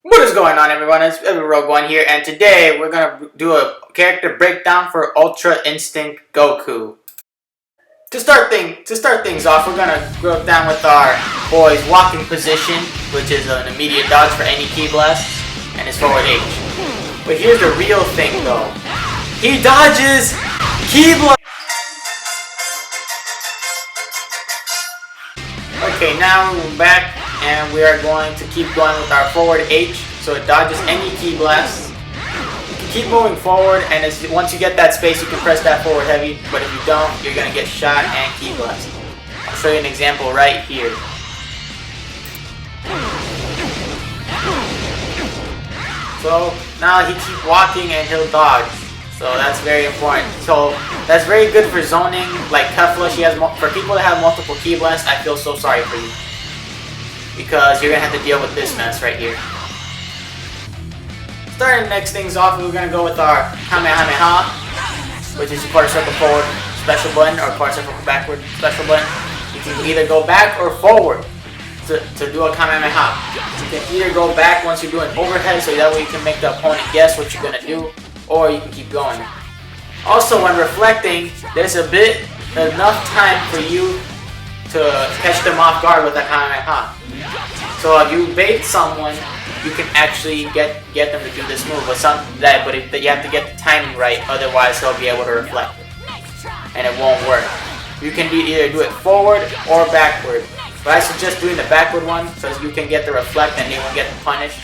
What is going on, everyone? It's Rogue One here, and today we're gonna do a character breakdown for Ultra Instinct Goku. To start things off, we're gonna go down with our boy's walking position, which is an immediate dodge for any ki blast, and his forward H. But here's the real thing, though. He dodges ki blast. Okay, now we're back. And we are going to keep going with our forward H, so it dodges any ki blast. You can keep moving forward, and once you get that space, you can press that forward heavy. But if you don't, you're gonna get shot and ki blast. I'll show you an example right here. So now he keeps walking and he'll dodge. So that's very important. So that's very good for zoning, like Kefla. She has for people that have multiple ki blasts. I feel so sorry for you, because you're going to have to deal with this mess right here. Starting next things off, we're going to go with our Kamehameha, which is quarter circle forward special button or quarter circle backward special button. You can either go back or forward to do a Kamehameha. You can either go back once you're doing overhead, so that way you can make the opponent guess what you're going to do, or you can keep going. Also, when reflecting, there's enough time for you to catch them off guard with a Kamehameha. So if you bait someone, you can actually get them to do this move. But you have to get the timing right, otherwise they'll be able to reflect it, and it won't work. You can either do it forward or backward. But I suggest doing the backward one, so you can get the reflect and they won't get punished.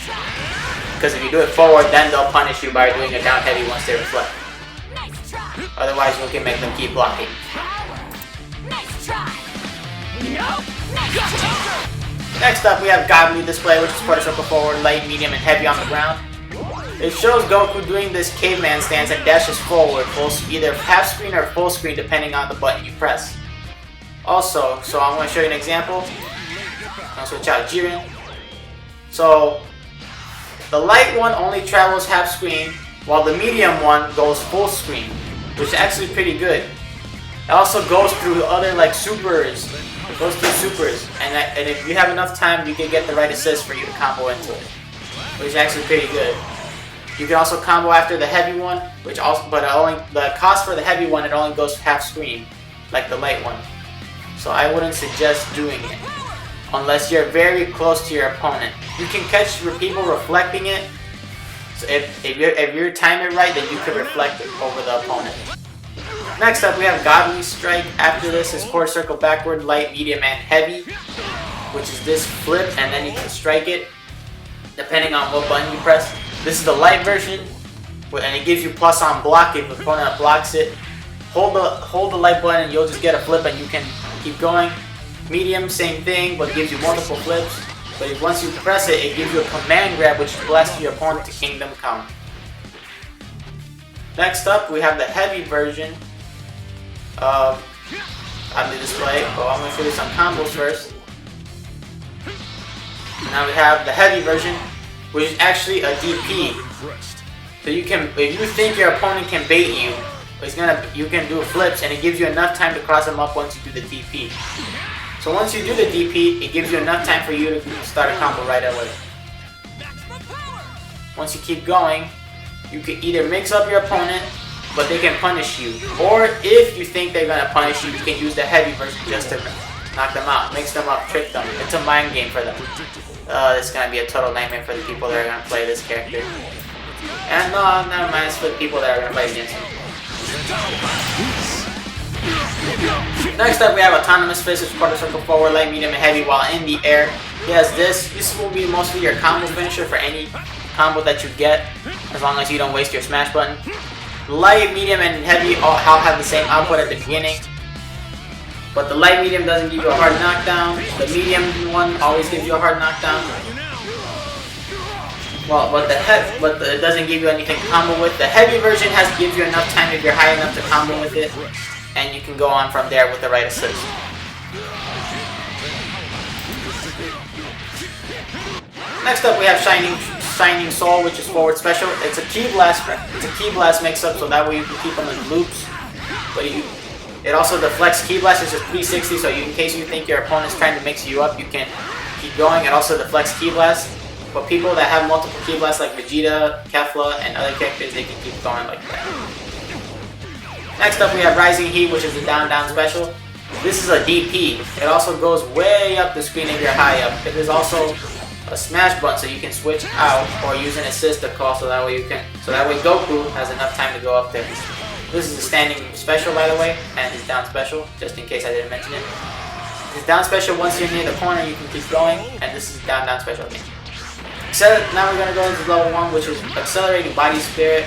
Because if you do it forward, then they'll punish you by doing it down heavy once they reflect. Otherwise, you can make them keep blocking. Next up, we have Godly Display, which is quarter circle forward, light, medium, and heavy on the ground. It shows Goku doing this caveman stance and dashes forward, either half screen or full screen depending on the button you press. Also, so I'm going to show you an example. I'm going to switch out Jiren. So, the light one only travels half screen, while the medium one goes full screen, which is actually pretty good. It also goes through other like supers. It goes through supers, and if you have enough time, you can get the right assist for you to combo into it, which is actually pretty good. You can also combo after the heavy one, the cost for the heavy one, it only goes half screen, like the light one. So I wouldn't suggest doing it unless you're very close to your opponent. You can catch people reflecting it. So if you time it right, then you can reflect it over the opponent. Next up, we have Godly Strike. After this is quarter circle backward, light, medium, and heavy, which is this flip, and then you can strike it depending on what button you press. This is the light version, and it gives you plus on block if the opponent blocks it. Hold the light button, and you'll just get a flip, and you can keep going. Medium, same thing, but gives you multiple flips. But once you press it, it gives you a command grab, which blasts your opponent to Kingdom Come. Next up, we have the heavy version of the display. Well, I'm going to show you some combos first. Now we have the heavy version, which is actually a DP. So you can, if you think your opponent can bait you, you can do flips, and it gives you enough time to cross them up once you do the DP. So once you do the DP, it gives you enough time for you to start a combo right away. Once you keep going, you can either mix up your opponent, but they can punish you. Or if you think they're going to punish you, you can use the heavy version just to knock them out, mix them up, trick them. It's a mind game for them. It's going to be a total nightmare for the people that are going to play this character. And no, never mind, it's for the people that are going to play against him. Next up, we have Autonomous Fist, which is quarter circle forward, light, medium, and heavy while in the air. He has this. This will be mostly your combo finisher for any combo that you get, as long as you don't waste your smash button. Light, medium, and heavy all have the same output at the beginning, but the light medium doesn't give you a hard knockdown. The medium one always gives you a hard knockdown. Well, but it doesn't give you anything to combo with. The heavy version gives you enough time if you're high enough to combo with it, and you can go on from there with the right assist. Next up, we have Shining Soul, which is forward special. It's a ki blast mix-up, so that way you can keep them in loops. But it also deflects ki blast. It's just 360, so in case you think your opponent's trying to mix you up, you can keep going. It also deflects ki blast. But people that have multiple ki blasts like Vegeta, Kefla, and other characters, they can keep going like that. Next up we have Rising Heat, which is the down special. This is a DP. It also goes way up the screen if you're high up. It is also a smash button, so you can switch out or use an assist to call, so that way Goku has enough time to go up there. This is a standing special, by the way, and his down special, just in case I didn't mention it. His down special, once you're near the corner, you can keep going, and this is down special again. So now we're gonna go into level 1, which is Accelerating Body Spirit.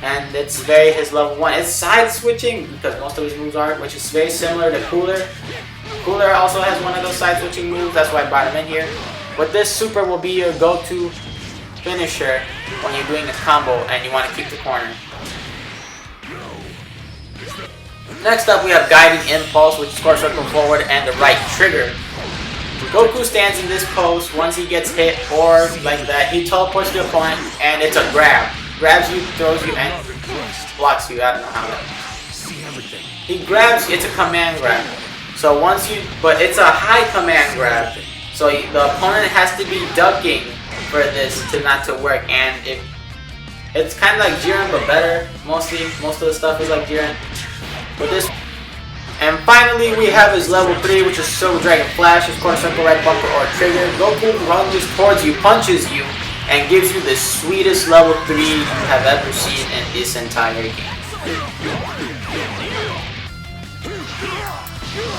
And it's his level 1. It's side switching, because most of his moves are, which is very similar to Cooler. Cooler also has one of those side switching moves, that's why I brought him in here. But this super will be your go-to finisher when you're doing a combo and you want to keep the corner. Next up we have Guiding Impulse, which is square circle forward and the right trigger. Goku stands in this pose. Once he gets hit or like that, he teleports to the opponent and it's a grab. Grabs you, throws you, and blocks you. I don't know how that. He grabs you, it's a command grab. So but it's a high command grab. So the opponent has to be ducking for this not to work, and it's kind of like Jiren but better. Most of the stuff is like Jiren. But this, and finally we have his level 3, which is Silver Dragon Flash. His corner circle, right bumper, or trigger. Goku runs towards you, punches you, and gives you the sweetest level 3 you have ever seen in this entire game.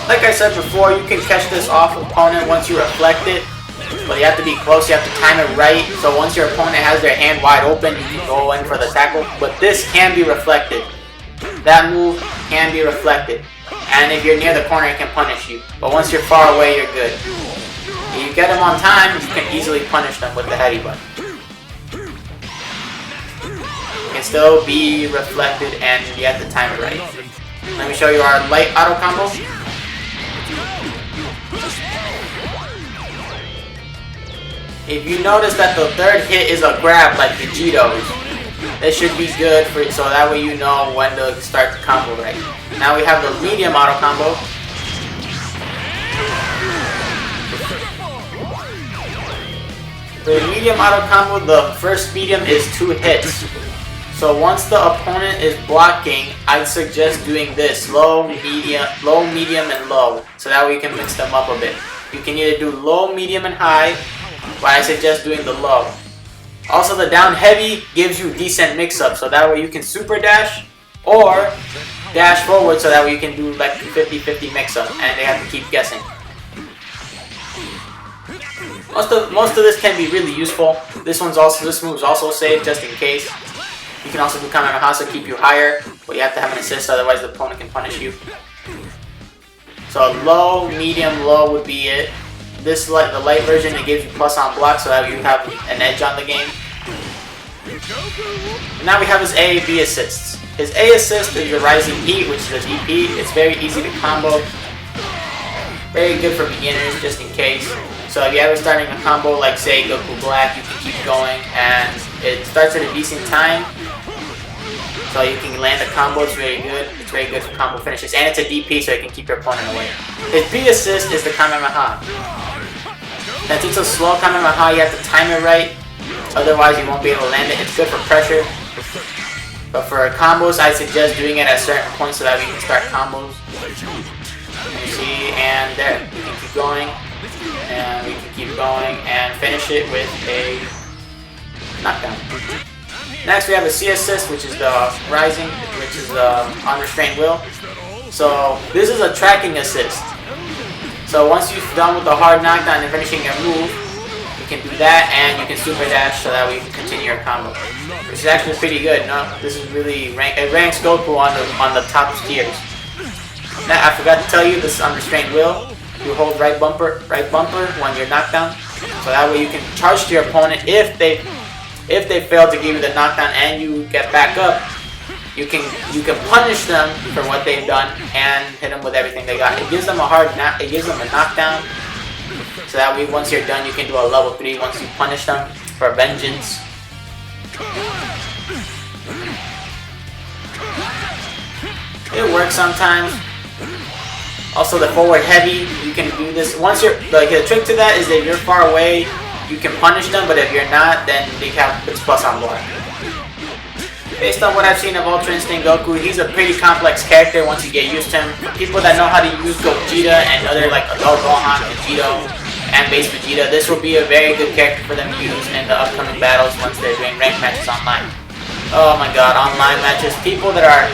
Like I said before, you can catch this off opponent once you reflect it, but you have to be close, you have to time it right, so once your opponent has their hand wide open, you can go in for the tackle, but this can be reflected. That move can be reflected, and if you're near the corner, it can punish you, but once you're far away, you're good. If you get them on time, you can easily punish them with the heady button. It can still be reflected, and you have to time it right. Let me show you our light auto combo. If you notice that the third hit is a grab like Vegito's, it should be good for so that way you know when to start the combo right. Now we have the medium auto combo. For the medium auto combo, the first medium is 2 hits. So once the opponent is blocking, I'd suggest doing this, low, medium, and low. So that way you can mix them up a bit. You can either do low, medium, and high, but I suggest doing the low. Also the down heavy gives you decent mix up, so that way you can super dash or dash forward, so that way you can do like 50-50 mix up and they have to keep guessing. Most of this can be really useful. This move's also safe just in case. You can also do Kamehameha, keep you higher, but you have to have an assist, otherwise the opponent can punish you. So low, medium, low would be it. This the light version, it gives you plus on block, so that you have an edge on the game. And now we have his A/B assists. His A assist is the Rising Heat, which is a DP. It's very easy to combo. Very good for beginners, just in case. So if you're ever starting a combo like say Goku Black, you can keep going, and it starts at a decent time. So you can land a combo, it's very good. It's very good for combo finishes. And it's a DP, so you can keep your opponent away. His B assist is the Kamehameha. Since it's a slow Kamehameha, you have to time it right. Otherwise you won't be able to land it. It's good for pressure. But for combos, I suggest doing it at certain points so that we can start combos. You see, and there. We can keep going. And we can keep going and finish it with a knockdown. Next we have a C assist, which is the Rising, which is the Unrestrained Will. So this is a tracking assist. So once you've done with the hard knockdown and finishing your move, you can do that and you can super dash so that way you can continue your combo. Which is actually pretty good, no? This is really it ranks Goku on the top tiers. Now I forgot to tell you, this is Unrestrained Will. You hold right bumper when you're knocked down. So that way you can charge to your opponent if they fail to give you the knockdown and you get back up. You can punish them for what they've done and hit them with everything they got. It gives them a knockdown. So that way once you're done, you can do a level 3 once you punish them for vengeance. It works sometimes. Also the forward heavy, you can do this once you're the trick to that is that you're far away, you can punish them, but if you're not, then it's plus on block. Based on what I've seen of Ultra Instinct Goku, he's a pretty complex character once you get used to him. For people that know how to use Gogeta and other like Adult Gohan, Vegito, and Base Vegeta, this will be a very good character for them to use in the upcoming battles once they're doing ranked matches online. Oh my god, online matches. People that are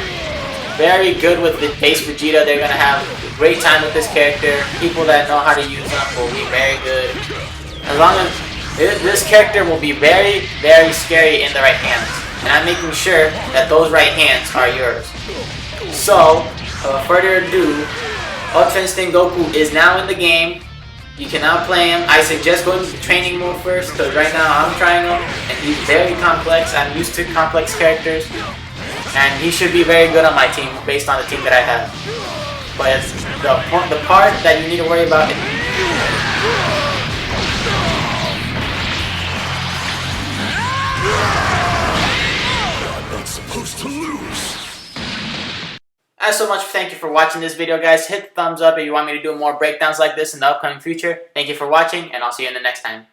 very good with the Base Vegeta, they're going to have a great time with this character. People that know how to use them will be very good. As long as this character will be very, very scary in the right hands. And I'm making sure that those right hands are yours. So, without further ado, Ultra Instinct Goku is now in the game. You can now play him. I suggest going to the training mode first, because right now I'm trying him, and he's very complex. I'm used to complex characters, and he should be very good on my team, based on the team that I have. But it's the part that you need to worry about is supposed to lose. As so much, thank you for watching this video, guys. Hit the thumbs up if you want me to do more breakdowns like this in the upcoming future. Thank you for watching, and I'll see you in the next time.